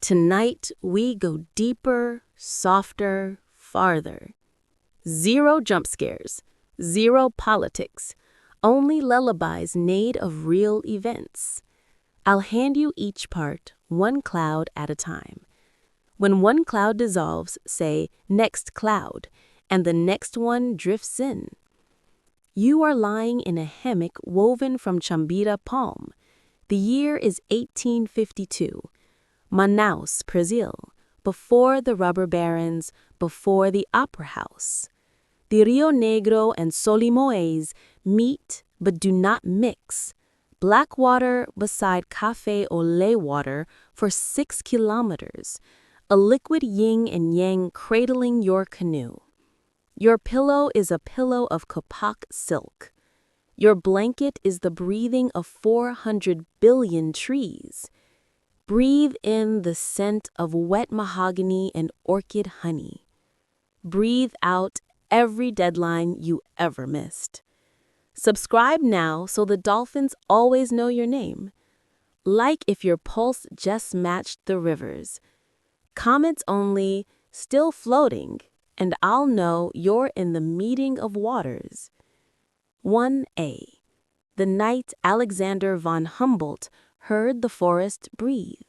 Tonight, we go deeper, softer, farther. Zero jump scares, zero politics, only lullabies made of real events. I'll hand you each part, one cloud at a time. When one cloud dissolves, say, next cloud, and the next one drifts in. You are lying in a hammock woven from chambira palm. The year is 1852. Manaus, Brazil, before the rubber barons, before the opera house. The Rio Negro and Solimoes meet but do not mix. Black water beside cafe au lait water for 6 kilometers. A liquid yin and yang cradling your canoe. Your pillow is a pillow of kapak silk. Your blanket is the breathing of 400 billion trees. Breathe in the scent of wet mahogany and orchid honey. Breathe out every deadline you ever missed. Subscribe now so the dolphins always know your name. Like if your pulse just matched the rivers. Comments only, still floating, and I'll know you're in the meeting of waters. 1A. The night Alexander von Humboldt heard the forest breathe.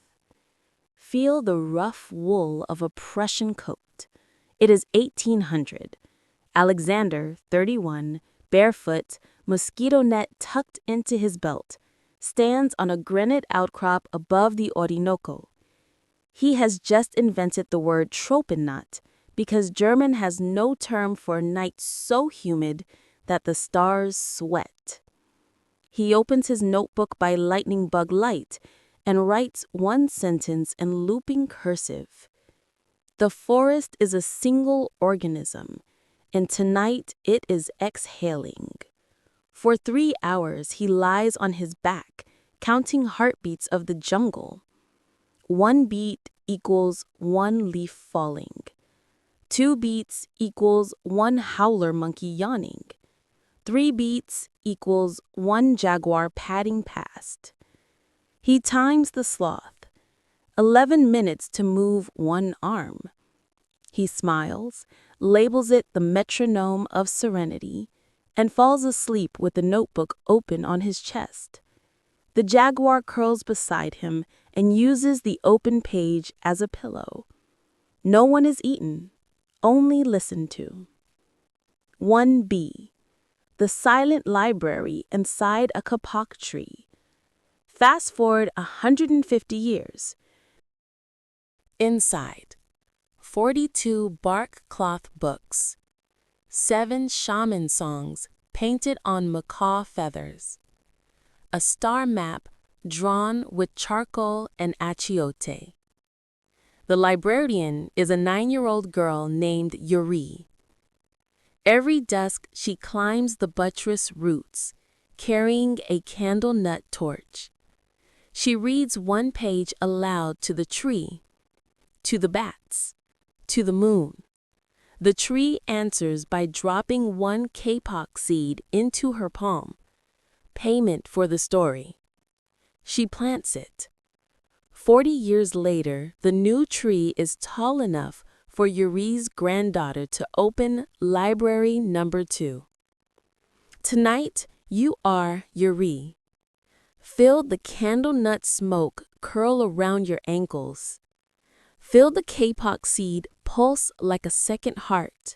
Feel the rough wool of a Prussian coat. It is 1800. Alexander, 31, barefoot, mosquito net tucked into his belt, stands on a granite outcrop above the Orinoco. He has just invented the word Tropennot because German has no term for a night so humid that the stars sweat. He opens his notebook by lightning bug light and writes one sentence in looping cursive. The forest is a single organism, and tonight it is exhaling. For 3 hours he lies on his back, counting heartbeats of the jungle. 1 beat equals 1 leaf falling. 2 beats equals 1 howler monkey yawning. 3 beats equals 1 jaguar padding past. He times the sloth. 11 minutes to move 1 arm. He smiles, labels it the Metronome of Serenity, and falls asleep with the notebook open on his chest. The jaguar curls beside him and uses the open page as a pillow. No one is eaten, only listened to. 1B. The silent library inside a kapok tree. Fast forward 150 years. Inside, 42 bark cloth books, 7 shaman songs painted on macaw feathers, a star map drawn with charcoal and achiote. The librarian is a 9-year-old girl named Yuri. Every dusk she climbs the buttress roots, carrying a candle nut torch. She reads 1 page aloud to the tree, to the bats, to the moon. The tree answers by dropping 1 kapok seed into her palm, payment for the story. She plants it. 40 years later, the new tree is tall enough for Yuri's granddaughter to open library number 2. Tonight, you are Yuri. Feel the candle nut smoke curl around your ankles. Feel the kapok seed pulse like a second heart.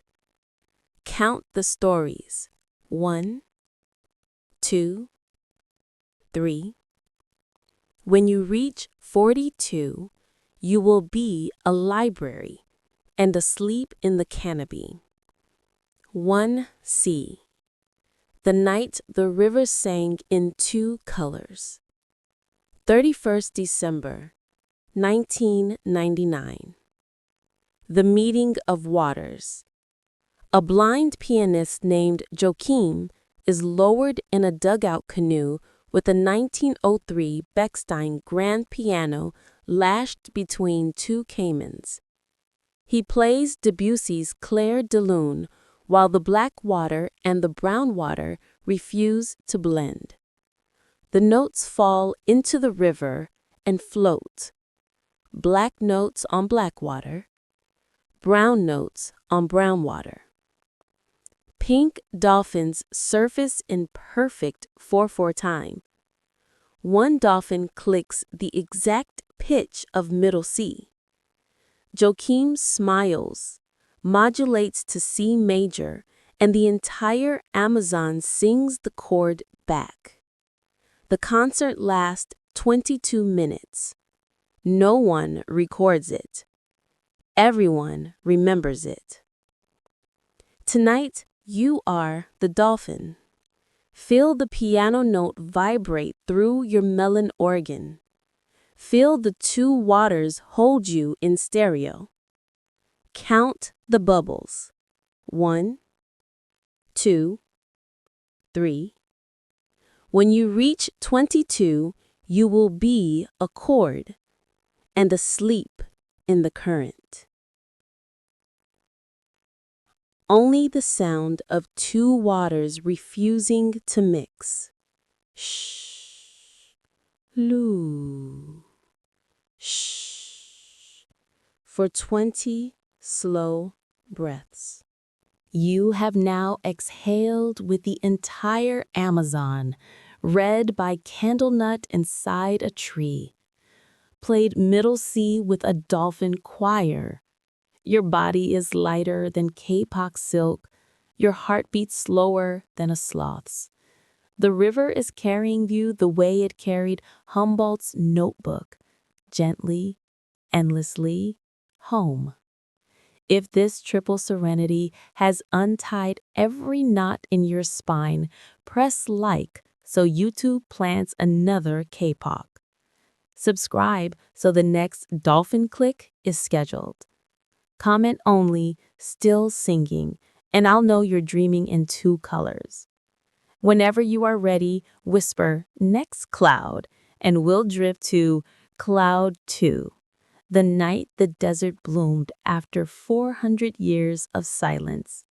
Count the stories. 1, 2, 3. When you reach 42, you will be a library and asleep in the canopy. 1C. The night the river sang in 2 colors. 31st December, 1999. The Meeting of Waters. A blind pianist named Joachim is lowered in a dugout canoe with a 1903 Bechstein grand piano lashed between 2 caimans. He plays Debussy's Clair de Lune while the black water and the brown water refuse to blend. The notes fall into the river and float. black notes on black water, brown notes on brown water. Pink dolphins surface in perfect 4/4 time. One dolphin clicks the exact pitch of middle C. Joachim smiles, modulates to C major, and the entire Amazon sings the chord back. The concert lasts 22 minutes. No one records it. Everyone remembers it. Tonight, you are the dolphin. Feel the piano note vibrate through your melon organ. Feel the two waters hold you in stereo. Count the bubbles. 1, 2, 3. When you reach 22, you will be a chord and asleep in the current. Only the sound of two waters refusing to mix. Shh, loo, shh, for 20 slow breaths. You have now exhaled with the entire Amazon, read by Candlenut inside a tree, played middle C with a dolphin choir. Your body is lighter than kapok silk, your heart beats slower than a sloth's. The river is carrying you the way it carried Humboldt's notebook, gently, endlessly, home. If this triple serenity has untied every knot in your spine, press like so YouTube plants another kapok. Subscribe so the next dolphin click is scheduled. Comment only, still singing, and I'll know you're dreaming in 2 colors. Whenever you are ready, whisper, next cloud, and we'll drift to Cloud 2, the night the desert bloomed after 400 years of silence.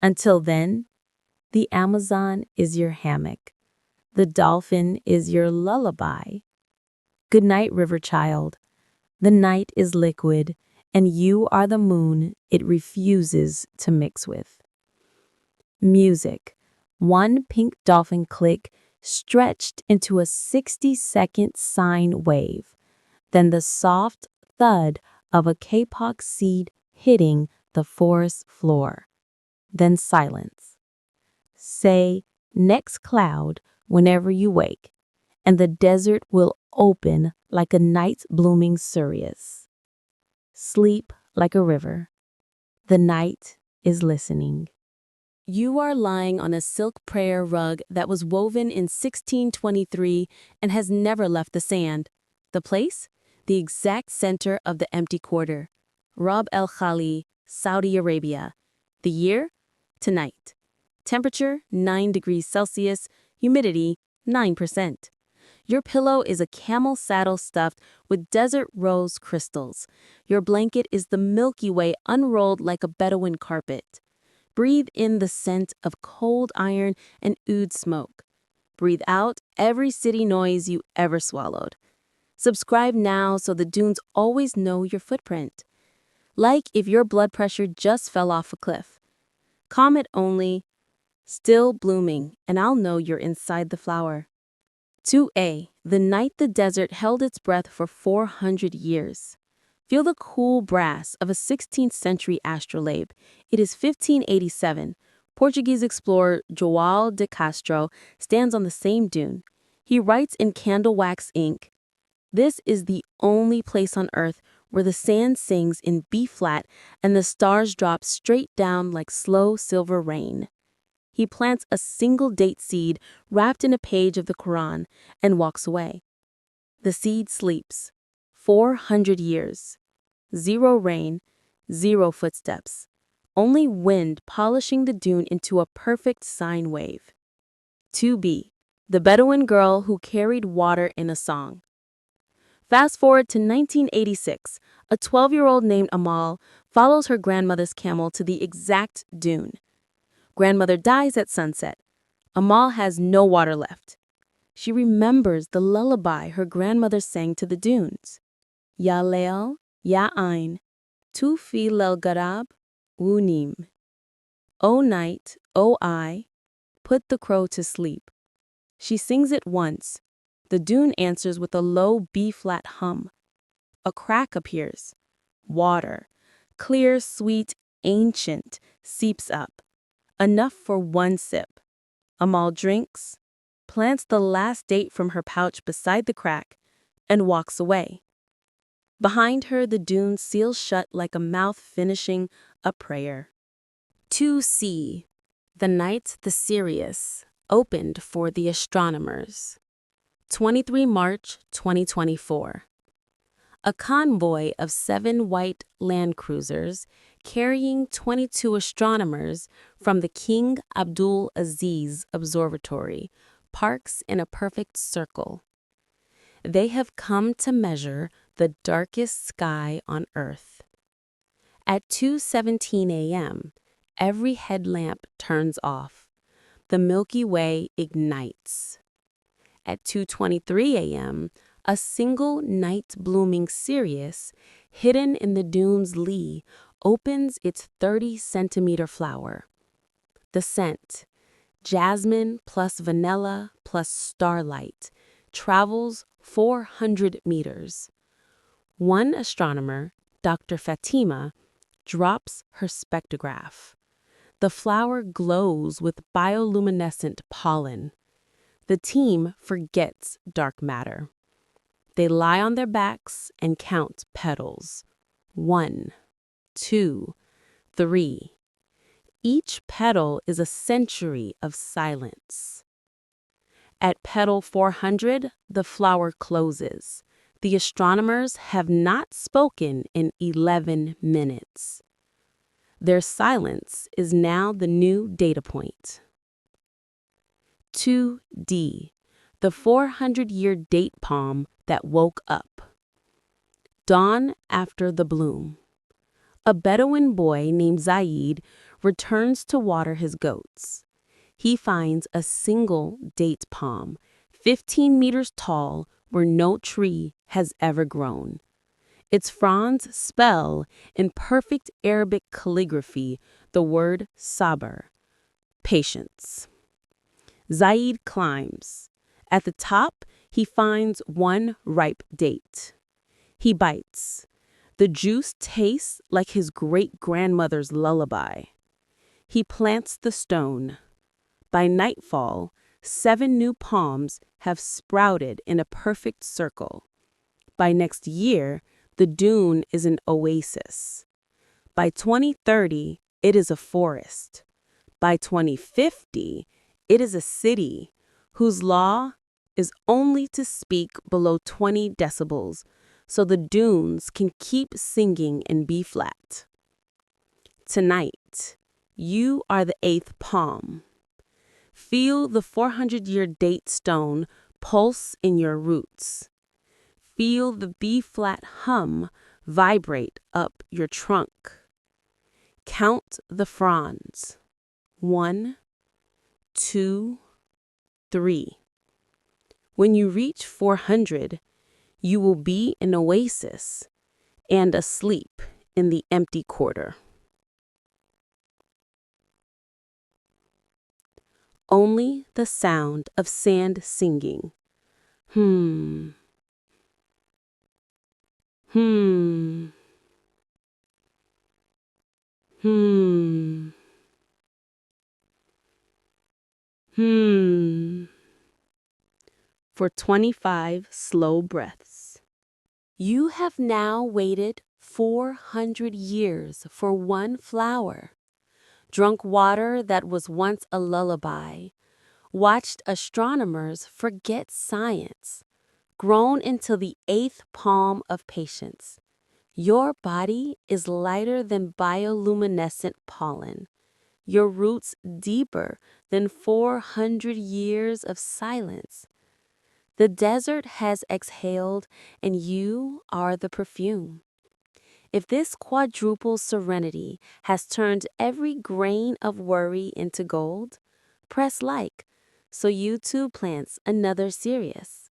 Until then, the Amazon is your hammock. The dolphin is your lullaby. Good night, river child. The night is liquid, and you are the moon it refuses to mix with. Music. One pink dolphin click stretched into a 60-second sine wave. Then the soft thud of a kapok seed hitting the forest floor. Then silence. Say, next cloud, whenever you wake, and the desert will open like a night blooming cereus. Sleep like a river. The night is listening. You are lying on a silk prayer rug that was woven in 1623 and has never left the sand. The place? The exact center of the empty quarter. Rab el Khali, Saudi Arabia. The year? Tonight. Temperature 9 degrees Celsius, humidity 9%. Your pillow is a camel saddle stuffed with desert rose crystals. Your blanket is the Milky Way unrolled like a Bedouin carpet. Breathe in the scent of cold iron and oud smoke. Breathe out every city noise you ever swallowed. Subscribe now so the dunes always know your footprint. Like if your blood pressure just fell off a cliff. Comment only, still blooming, and I'll know you're inside the flower. 2A, the night the desert held its breath for 400 years. Feel the cool brass of a 16th century astrolabe. It is 1587. Portuguese explorer João de Castro stands on the same dune. He writes in candle wax ink, "This is the only place on earth where the sand sings in B-flat and the stars drop straight down like slow silver rain." He plants a single date seed wrapped in a page of the Quran and walks away. The seed sleeps. 400 years. 0 rain, 0 footsteps. Only wind polishing the dune into a perfect sine wave. 2B, the Bedouin girl who carried water in a song. Fast forward to 1986, a 12-year-old named Amal follows her grandmother's camel to the exact dune. Grandmother dies at sunset. Amal has no water left. She remembers the lullaby her grandmother sang to the dunes. Yalel, Ya'ain, Tu fi lel garab, Wunim. O night, O eye, put the crow to sleep. She sings it once. The dune answers with a low B-flat hum. A crack appears. Water, clear, sweet, ancient, seeps up. Enough for one sip. Amal drinks, plants the last date from her pouch beside the crack, and walks away. Behind her, the dune seals shut like a mouth finishing a prayer. 2C. The night the Sirius opened for the astronomers. 23 March 2024. A convoy of 7 white land cruisers carrying 22 astronomers from the King Abdul Aziz Observatory parks in a perfect circle. They have come to measure the darkest sky on Earth. At 2:17 a.m., every headlamp turns off. The Milky Way ignites. At 2:23 a.m., a single night-blooming Sirius, hidden in the dune's lee, opens its 30-centimeter flower. The scent, jasmine plus vanilla plus starlight, travels 400 meters. One astronomer, Dr. Fatima, drops her spectrograph. The flower glows with bioluminescent pollen. The team forgets dark matter. They lie on their backs and count petals. 1, 2, 3. Each petal is a century of silence. At petal 400, the flower closes. The astronomers have not spoken in 11 minutes. Their silence is now the new data point. 2D, the 400-year date palm that woke up. Dawn after the bloom. A Bedouin boy named Zaid returns to water his goats. He finds a single date palm, 15 meters tall, where no tree has ever grown. Its fronds spell, in perfect Arabic calligraphy, the word sabr, patience. Zaid climbs. At the top, he finds one ripe date. He bites. The juice tastes like his great-grandmother's lullaby. He plants the stone. By nightfall, 7 new palms have sprouted in a perfect circle. By next year, the dune is an oasis. By 2030, it is a forest. By 2050, it is a city whose law is only to speak below 20 decibels, so the dunes can keep singing in B-flat. Tonight, you are the 8th palm. Feel the 400-year date stone pulse in your roots. Feel the B-flat hum vibrate up your trunk. Count the fronds. 1, 2, 3. When you reach 400, you will be an oasis and asleep in the empty quarter. Only the sound of sand singing. Hmm. Hmm. Hmm. Hmm. For 25 slow breaths. You have now waited 400 years for one flower, drunk water that was once a lullaby, watched astronomers forget science, grown into the 8th palm of patience. Your body is lighter than bioluminescent pollen, your roots deeper than 400 years of silence. The desert has exhaled, and you are the perfume. If this quadruple serenity has turned every grain of worry into gold, press like, so YouTube plants another Sirius.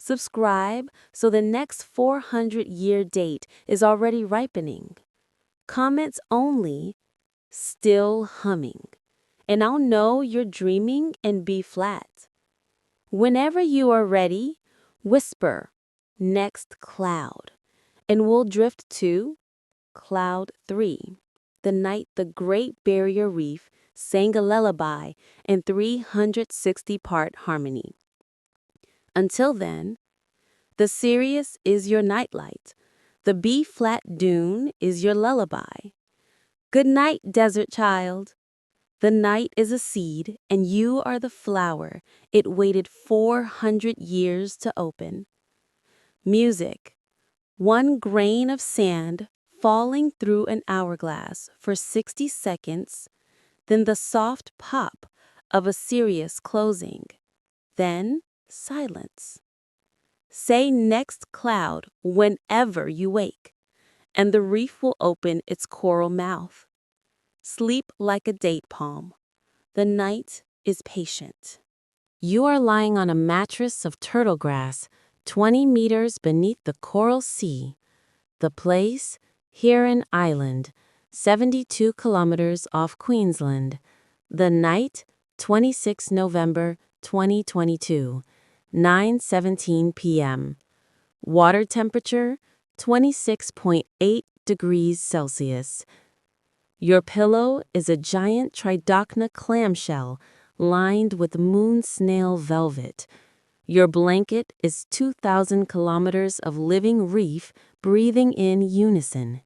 Subscribe so the next 400-year date is already ripening. Comments only, still humming. And I'll know you're dreaming in B flat. Whenever you are ready, whisper, next cloud, and we'll drift to Cloud 3, the night the Great Barrier Reef sang a lullaby in 360-part harmony. Until then, the Sirius is your nightlight. The B-flat dune is your lullaby. Good night, desert child. The night is a seed, and you are the flower it waited 400 years to open. Music, one grain of sand falling through an hourglass for 60 seconds, then the soft pop of a Sirius closing, then silence. Say next cloud whenever you wake, and the reef will open its coral mouth. Sleep like a date palm. The night is patient. You are lying on a mattress of turtle grass, 20 meters beneath the coral sea. The place, Heron Island, 72 kilometers off Queensland. The night, 26 November 2022, 9:17 p.m. Water temperature, 26.8 degrees Celsius. Your pillow is a giant Tridocna clamshell lined with moon snail velvet. Your blanket is 2,000 kilometers of living reef breathing in unison.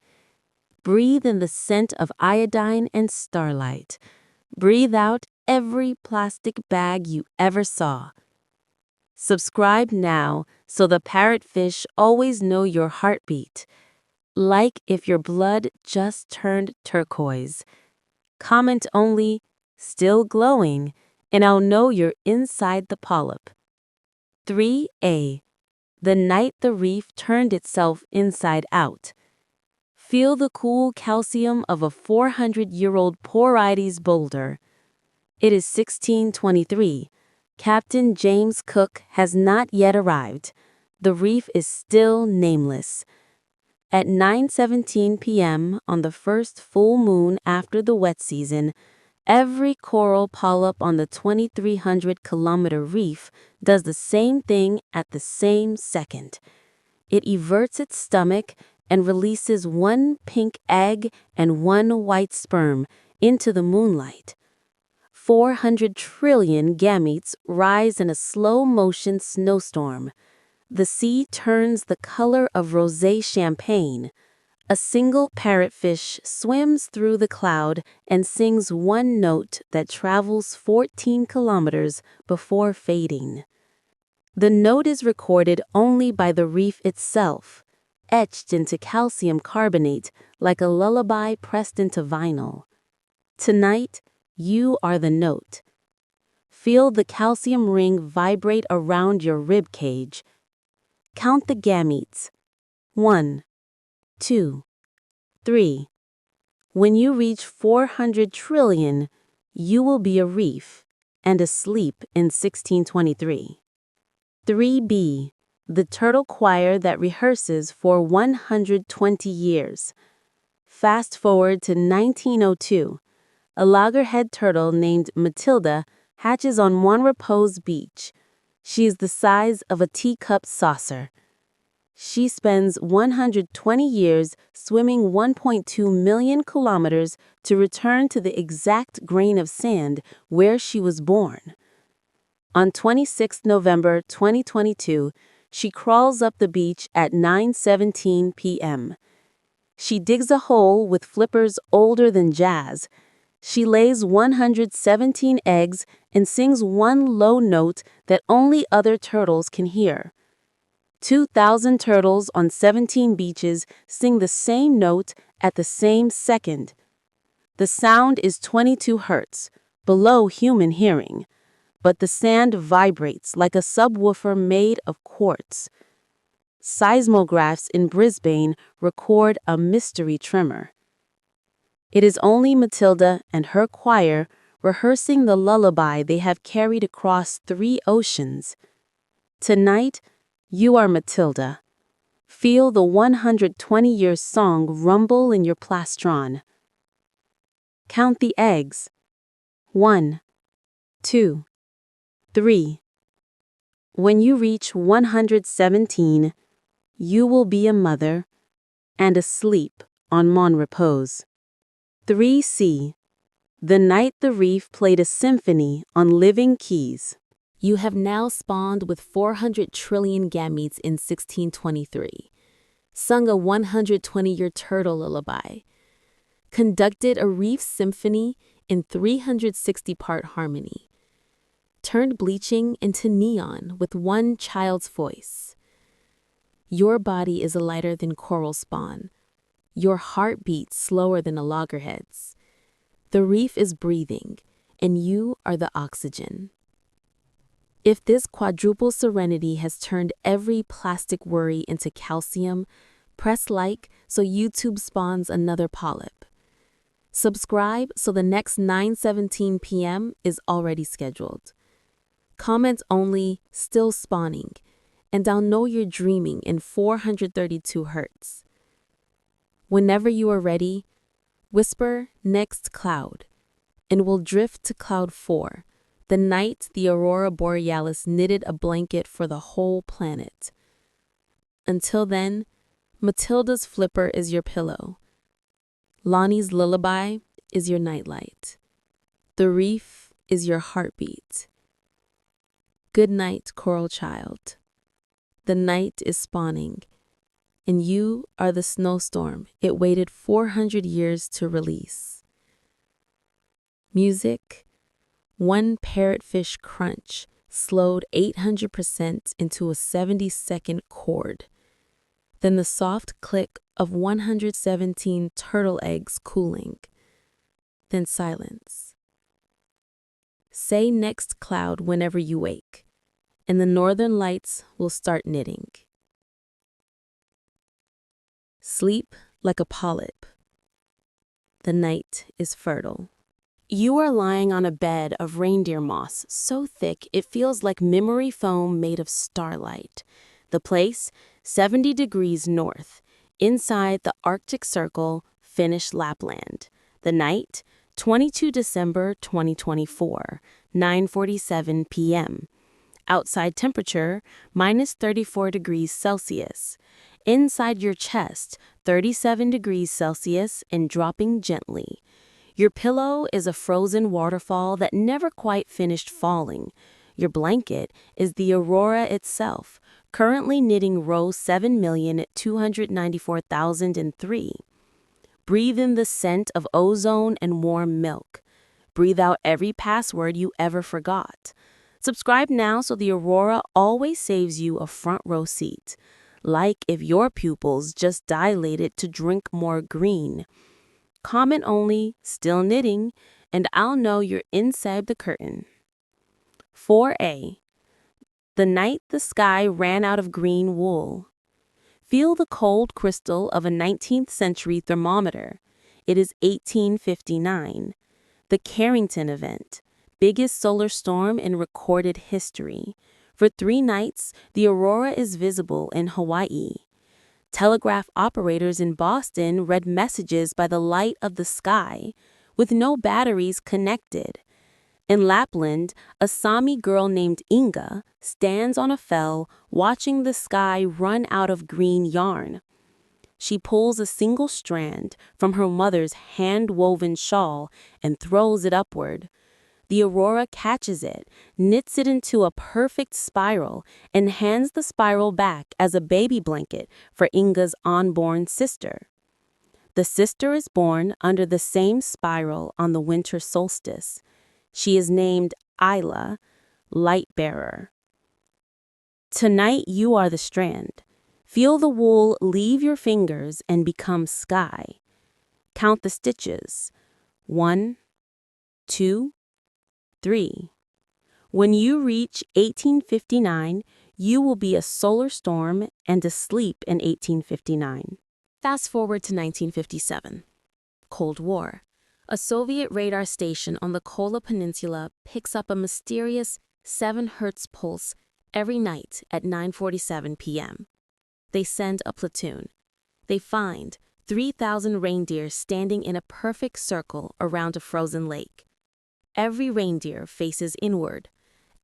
Breathe in the scent of iodine and starlight. Breathe out every plastic bag you ever saw. Subscribe now so the parrotfish always know your heartbeat. Like if your blood just turned turquoise. Comment only, still glowing, and I'll know you're inside the polyp. 3A. The night the reef turned itself inside out. Feel the cool calcium of a 400-year-old Porites boulder. It is 1623. Captain James Cook has not yet arrived. The reef is still nameless. At 9:17 p.m. on the first full moon after the wet season, every coral polyp on the 2,300-kilometer reef does the same thing at the same second. It everts its stomach and releases one pink egg and one white sperm into the moonlight. 400 trillion gametes rise in a slow-motion snowstorm. The sea turns the color of rosé champagne. A single parrotfish swims through the cloud and sings one note that travels 14 kilometers before fading. The note is recorded only by the reef itself, etched into calcium carbonate like a lullaby pressed into vinyl. Tonight, you are the note. Feel the calcium ring vibrate around your rib cage. Count the gametes. 1, 2, 3. When you reach 400 trillion, you will be a reef and asleep in 1623. 3B. The turtle choir that rehearses for 120 years. Fast forward to 1902. A loggerhead turtle named Matilda hatches on One Repose Beach. She is the size of a teacup saucer. She spends 120 years swimming 1.2 million kilometers to return to the exact grain of sand where she was born. On 26 November 2022, she crawls up the beach at 9:17 p.m. She digs a hole with flippers older than jazz. She lays 117 eggs and sings one low note that only other turtles can hear. 2,000 turtles on 17 beaches sing the same note at the same second. The sound is 22 hertz, below human hearing, but the sand vibrates like a subwoofer made of quartz. Seismographs in Brisbane record a mystery tremor. It is only Matilda and her choir rehearsing the lullaby they have carried across 3 oceans. Tonight, You are Matilda. Feel the 120-year song rumble in your plastron. Count the eggs. 1, 2, 3. When you reach 117, you will be a mother and asleep on Mon Repose. 3C. The night the reef played a symphony on living keys. You have now spawned with 400 trillion gametes in 1623, sung a 120-year turtle lullaby, conducted a reef symphony in 360-part harmony, turned bleaching into neon with one child's voice. Your body is lighter than coral spawn. Your heart beats slower than a loggerhead's. The reef is breathing, and you are the oxygen. If this quadruple Serenity has turned every plastic worry into calcium, press like so YouTube spawns another polyp. Subscribe so the next 9:17 p.m. is already scheduled. Comment only, still spawning, and I'll know you're dreaming in 432 Hz. Whenever you are ready, whisper next cloud, and we'll drift to cloud 4, the night the aurora borealis knitted a blanket for the whole planet. Until then, Matilda's flipper is your pillow. Lonnie's lullaby is your nightlight. The reef is your heartbeat. Good night, coral child. The night is spawning, and you are the snowstorm it waited 400 years to release. Music, one parrotfish crunch slowed 800% into a 70-second chord. Then the soft click of 117 turtle eggs cooling. Then silence. Say next cloud whenever you wake, and the northern lights will start knitting. Sleep like a polyp. The night is fertile. You are lying on a bed of reindeer moss so thick it feels like memory foam made of starlight. The place, 70 degrees north, inside the Arctic Circle, Finnish Lapland. The night, 22 December 2024, 9:47 p.m. Outside temperature, minus 34 degrees Celsius. Inside your chest, 37 degrees Celsius and dropping gently. Your pillow is a frozen waterfall that never quite finished falling. Your blanket is the aurora itself, currently knitting row 7,294,003. Breathe in the scent of ozone and warm milk. Breathe out every password you ever forgot. Subscribe now so the aurora always saves you a front row seat. Like if your pupils just dilated to drink more green. Comment only, still knitting, and I'll know you're inside the curtain. 4A. The night the sky ran out of green wool. Feel the cold crystal of a 19th century thermometer. It is 1859. The Carrington event, biggest solar storm in recorded history. For 3 nights, the aurora is visible in Hawaii. Telegraph operators in Boston read messages by the light of the sky, with no batteries connected. In Lapland, a Sami girl named Inga stands on a fell watching the sky run out of green yarn. She pulls a single strand from her mother's hand-woven shawl and throws it upward. The aurora catches it, knits it into a perfect spiral, and hands the spiral back as a baby blanket for Inga's unborn sister. The sister is born under the same spiral on the winter solstice. She is named Isla, light bearer. Tonight you are the strand. Feel the wool leave your fingers and become sky. Count the stitches. 1, 2, 3. When you reach 1859, you will be a solar storm and asleep in 1859. Fast forward to 1957. Cold War. A Soviet radar station on the Kola Peninsula picks up a mysterious 7 Hz pulse Every night at 9:47 p.m., they send a platoon. They find 3,000 reindeer standing in a perfect circle around a frozen lake. Every reindeer faces inward.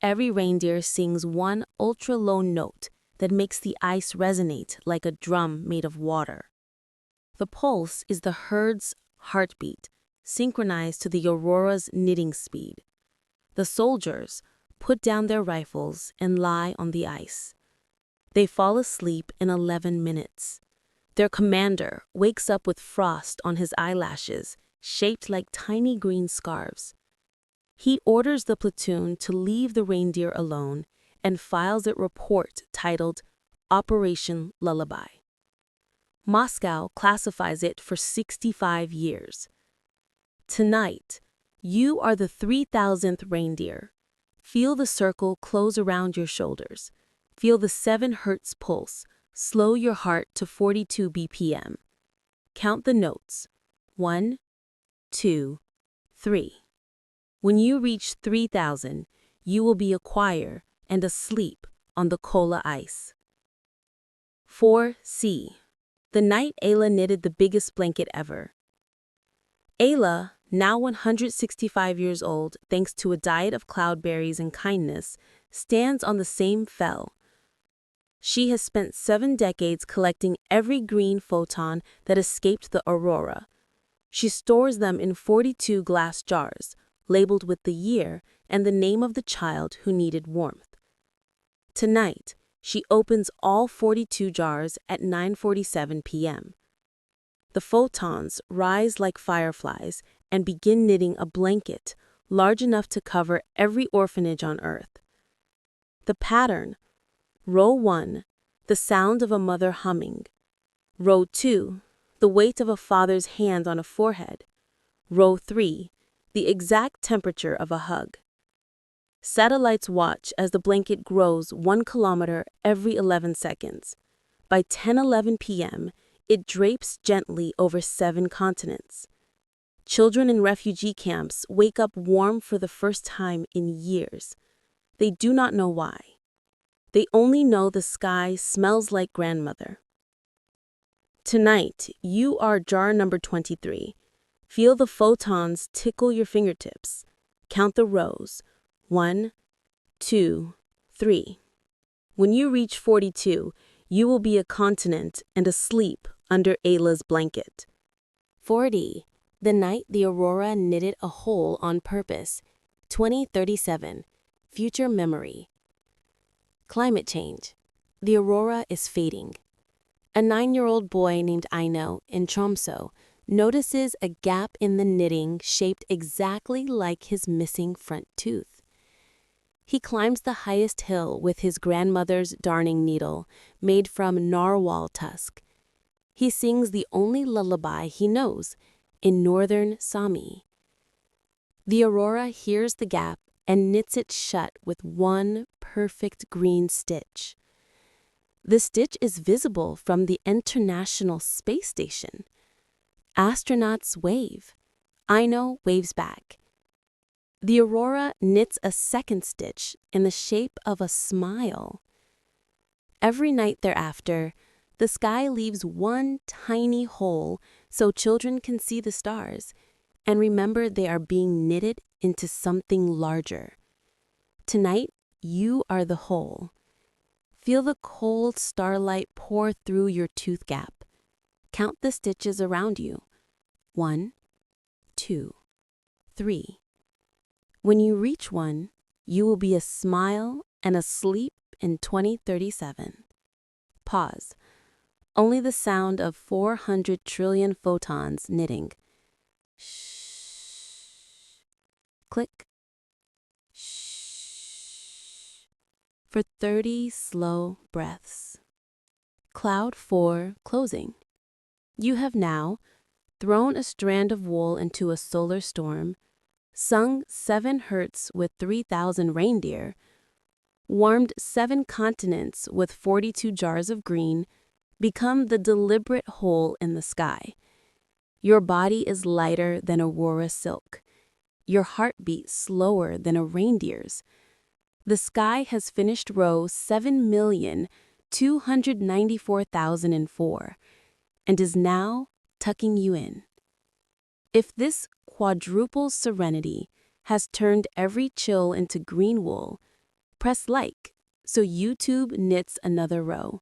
Every reindeer sings one ultra-low note that makes the ice resonate like a drum made of water. The pulse is the herd's heartbeat, synchronized to the aurora's knitting speed. The soldiers put down their rifles and lie on the ice. They fall asleep in 11 minutes. Their commander wakes up with frost on his eyelashes, shaped like tiny green scarves. He orders the platoon to leave the reindeer alone and files a report titled Operation Lullaby. Moscow classifies it for 65 years. Tonight, you are the 3,000th reindeer. Feel the circle close around your shoulders. Feel the 7 hertz pulse slow your heart to 42 BPM. Count the notes. 1, 2, 3. When you reach 3,000, you will be a choir and asleep on the Kola ice. 4C. The night Ayla knitted the biggest blanket ever. Ayla, now 165 years old, thanks to a diet of cloudberries and kindness, stands on the same fell. She has spent 7 decades collecting every green photon that escaped the aurora. She stores them in 42 glass jars, labeled with the year and the name of the child who needed warmth. Tonight, she opens all 42 jars at 9:47 p.m. The photons rise like fireflies and begin knitting a blanket large enough to cover every orphanage on Earth. The pattern: Row 1, the sound of a mother humming. Row 2, the weight of a father's hand on a forehead. Row 3, the exact temperature of a hug. Satellites watch as the blanket grows 1 kilometer every 11 seconds. By 10:11 p.m., it drapes gently over 7 continents. Children in refugee camps wake up warm for the first time in years. They do not know why. They only know the sky smells like grandmother. Tonight, you are jar number 23. Feel the photons tickle your fingertips. Count the rows. 1, 2, 3. When you reach 42, you will be a continent and asleep under Ayla's blanket. 40. The night the aurora knitted a hole on purpose. 2037. Future memory. Climate change. The aurora is fading. A 9-year-old boy named Aino in Tromsø notices a gap in the knitting shaped exactly like his missing front tooth. He climbs the highest hill with his grandmother's darning needle, made from narwhal tusk. He sings the only lullaby he knows, in northern Sami. The aurora hears the gap and knits it shut with one perfect green stitch. The stitch is visible from the International Space Station. Astronauts wave. Aino waves back. The aurora knits a second stitch in the shape of a smile. Every night thereafter, the sky leaves one tiny hole so children can see the stars and remember they are being knitted into something larger. Tonight, you are the hole. Feel the cold starlight pour through your tooth gap. Count the stitches around you. 1, 2, 3. When you reach 1, you will be a smile and asleep in 2037. Pause. Only the sound of 400 trillion photons knitting. Shh. Click. Shh. For 30 slow breaths. Cloud 4 closing. You have now thrown a strand of wool into a solar storm, sung 7 hertz with 3,000 reindeer, warmed 7 continents with 42 jars of green, become the deliberate hole in the sky. Your body is lighter than aurora silk. Your heartbeat slower than a reindeer's. The sky has finished row 7,294,004 and is now tucking you in. If this quadruple serenity has turned every chill into green wool, press like so YouTube knits another row.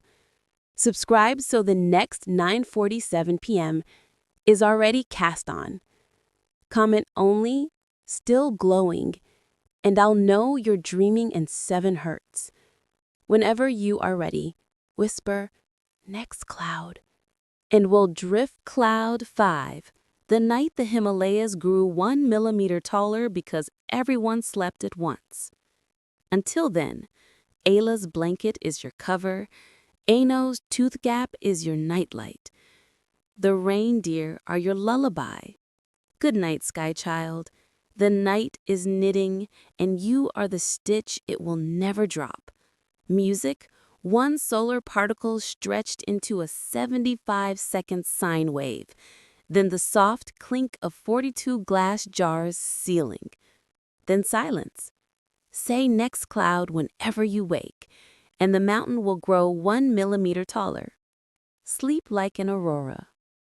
Subscribe so the next 9:47 p.m. is already cast on. Comment only, still glowing, and I'll know you're dreaming in 7 hertz. Whenever you are ready, whisper, next cloud, and we'll drift cloud 5, the night the Himalayas grew 1 millimeter taller because everyone slept at once. Until then, Ayla's blanket is your cover, Ano's tooth gap is your nightlight. The reindeer are your lullaby. Good night, Sky Child. The night is knitting, and you are the stitch it will never drop. Music, 1 solar particle stretched into a 75-second sine wave, then the soft clink of 42 glass jars sealing. Then silence. Say next cloud whenever you wake, and the mountain will grow 1 millimeter taller. Sleep like an aurora.